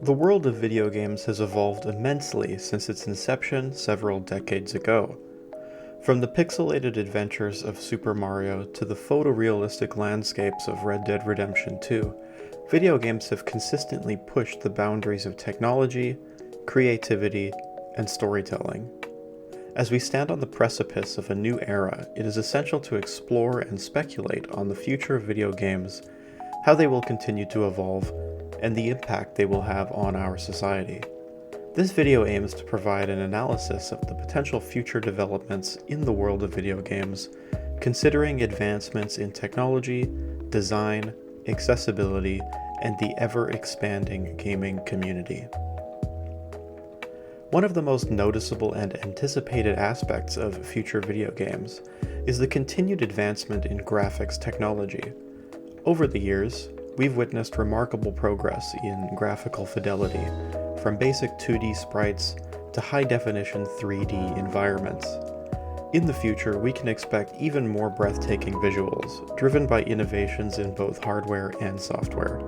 The world of video games has evolved immensely since its inception several decades ago. From the pixelated adventures of Super Mario to the photorealistic landscapes of Red Dead Redemption 2, video games have consistently pushed the boundaries of technology, creativity, and storytelling. As we stand on the precipice of a new era, it is essential to explore and speculate on the future of video games, how they will continue to evolve, and the impact they will have on our society. This video aims to provide an analysis of the potential future developments in the world of video games, considering advancements in technology, design, accessibility, and the ever-expanding gaming community. One of the most noticeable and anticipated aspects of future video games is the continued advancement in graphics technology. Over the years, we've witnessed remarkable progress in graphical fidelity, from basic 2D sprites to high-definition 3D environments. In the future, we can expect even more breathtaking visuals, driven by innovations in both hardware and software.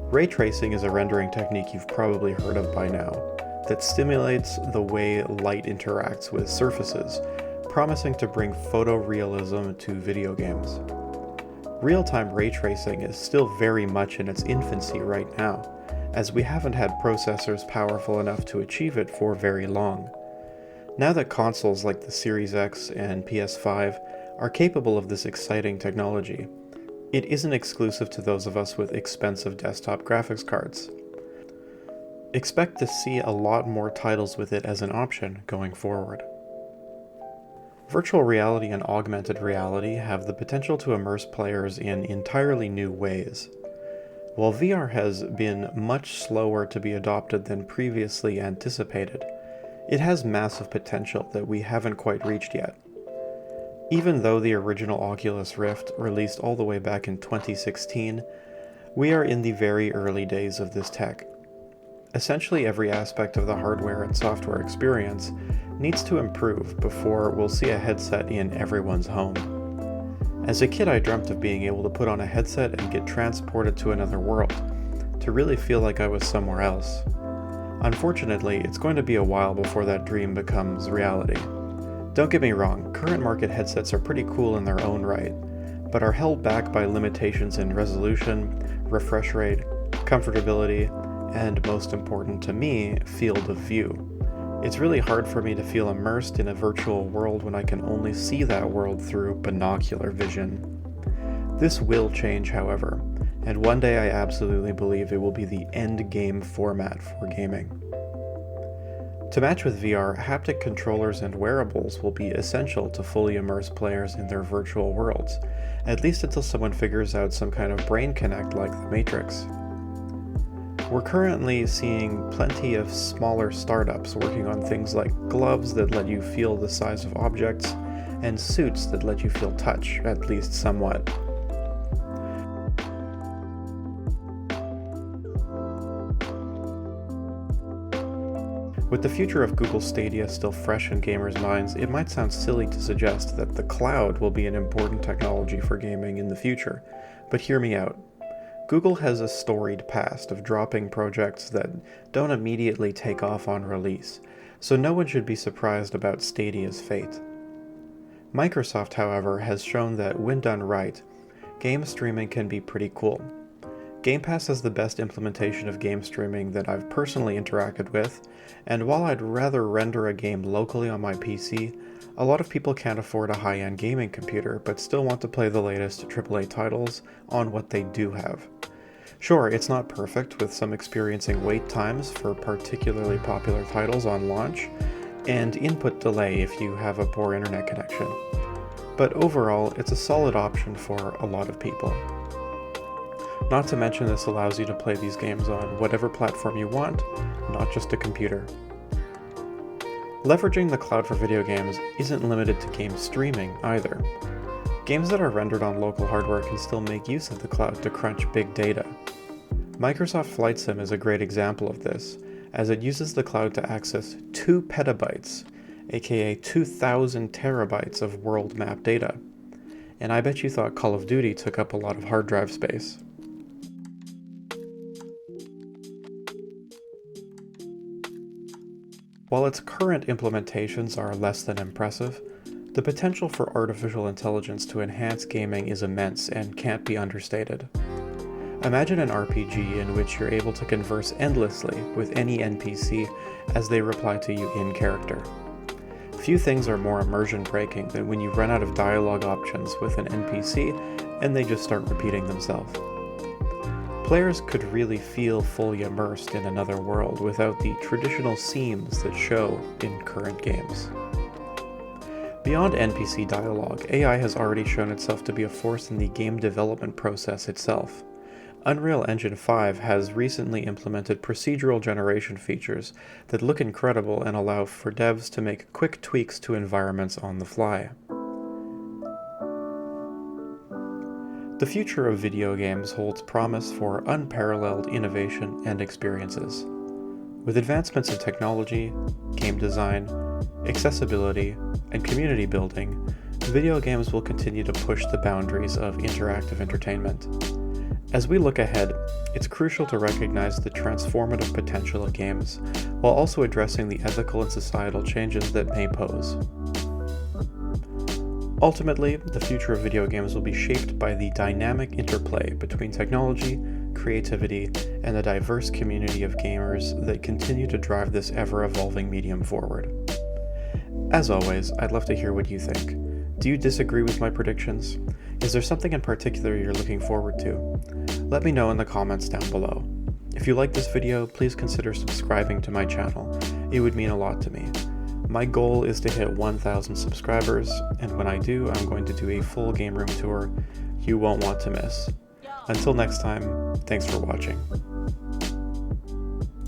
Ray tracing is a rendering technique you've probably heard of by now, that stimulates the way light interacts with surfaces, promising to bring photorealism to video games. Real-time ray tracing is still very much in its infancy right now, as we haven't had processors powerful enough to achieve it for very long. Now that consoles like the Series X and PS5 are capable of this exciting technology, it isn't exclusive to those of us with expensive desktop graphics cards. Expect to see a lot more titles with it as an option going forward. Virtual reality and augmented reality have the potential to immerse players in entirely new ways. While VR has been much slower to be adopted than previously anticipated, it has massive potential that we haven't quite reached yet. Even though the original Oculus Rift released all the way back in 2016, we are in the very early days of this tech. Essentially every aspect of the hardware and software experience needs to improve before we'll see a headset in everyone's home. As a kid, I dreamt of being able to put on a headset and get transported to another world, to really feel like I was somewhere else. Unfortunately, it's going to be a while before that dream becomes reality. Don't get me wrong, current market headsets are pretty cool in their own right, but are held back by limitations in resolution, refresh rate, comfortability, and most important to me, field of view. It's really hard for me to feel immersed in a virtual world when I can only see that world through binocular vision. This will change, however, and one day I absolutely believe it will be the end game format for gaming. To match with VR, haptic controllers and wearables will be essential to fully immerse players in their virtual worlds, at least until someone figures out some kind of brain connect like the Matrix. We're currently seeing plenty of smaller startups working on things like gloves that let you feel the size of objects, and suits that let you feel touch, at least somewhat. With the future of Google Stadia still fresh in gamers' minds, it might sound silly to suggest that the cloud will be an important technology for gaming in the future, but hear me out. Google has a storied past of dropping projects that don't immediately take off on release, so no one should be surprised about Stadia's fate. Microsoft, however, has shown that when done right, game streaming can be pretty cool. Game Pass is the best implementation of game streaming that I've personally interacted with, and while I'd rather render a game locally on my PC, a lot of people can't afford a high-end gaming computer but still want to play the latest AAA titles on what they do have. Sure, it's not perfect, with some experiencing wait times for particularly popular titles on launch, and input delay if you have a poor internet connection. But overall, it's a solid option for a lot of people. Not to mention this allows you to play these games on whatever platform you want, not just a computer. Leveraging the cloud for video games isn't limited to game streaming either. Games that are rendered on local hardware can still make use of the cloud to crunch big data. Microsoft Flight Sim is a great example of this, as it uses the cloud to access 2 petabytes, aka 2,000 terabytes of world map data. And I bet you thought Call of Duty took up a lot of hard drive space. While its current implementations are less than impressive, the potential for artificial intelligence to enhance gaming is immense and can't be understated. Imagine an RPG in which you're able to converse endlessly with any NPC as they reply to you in character. Few things are more immersion-breaking than when you run out of dialogue options with an NPC and they just start repeating themselves. Players could really feel fully immersed in another world without the traditional seams that show in current games. Beyond NPC dialogue, AI has already shown itself to be a force in the game development process itself. Unreal Engine 5 has recently implemented procedural generation features that look incredible and allow for devs to make quick tweaks to environments on the fly. The future of video games holds promise for unparalleled innovation and experiences. With advancements in technology, game design, accessibility, and community building, video games will continue to push the boundaries of interactive entertainment. As we look ahead, it's crucial to recognize the transformative potential of games, while also addressing the ethical and societal changes that may pose. Ultimately, the future of video games will be shaped by the dynamic interplay between technology, creativity, and the diverse community of gamers that continue to drive this ever-evolving medium forward. As always, I'd love to hear what you think. Do you disagree with my predictions? Is there something in particular you're looking forward to? Let me know in the comments down below. If you like this video, please consider subscribing to my channel. It would mean a lot to me. My goal is to hit 1,000 subscribers, and when I do, I'm going to do a full game room tour you won't want to miss. Until next time, thanks for watching.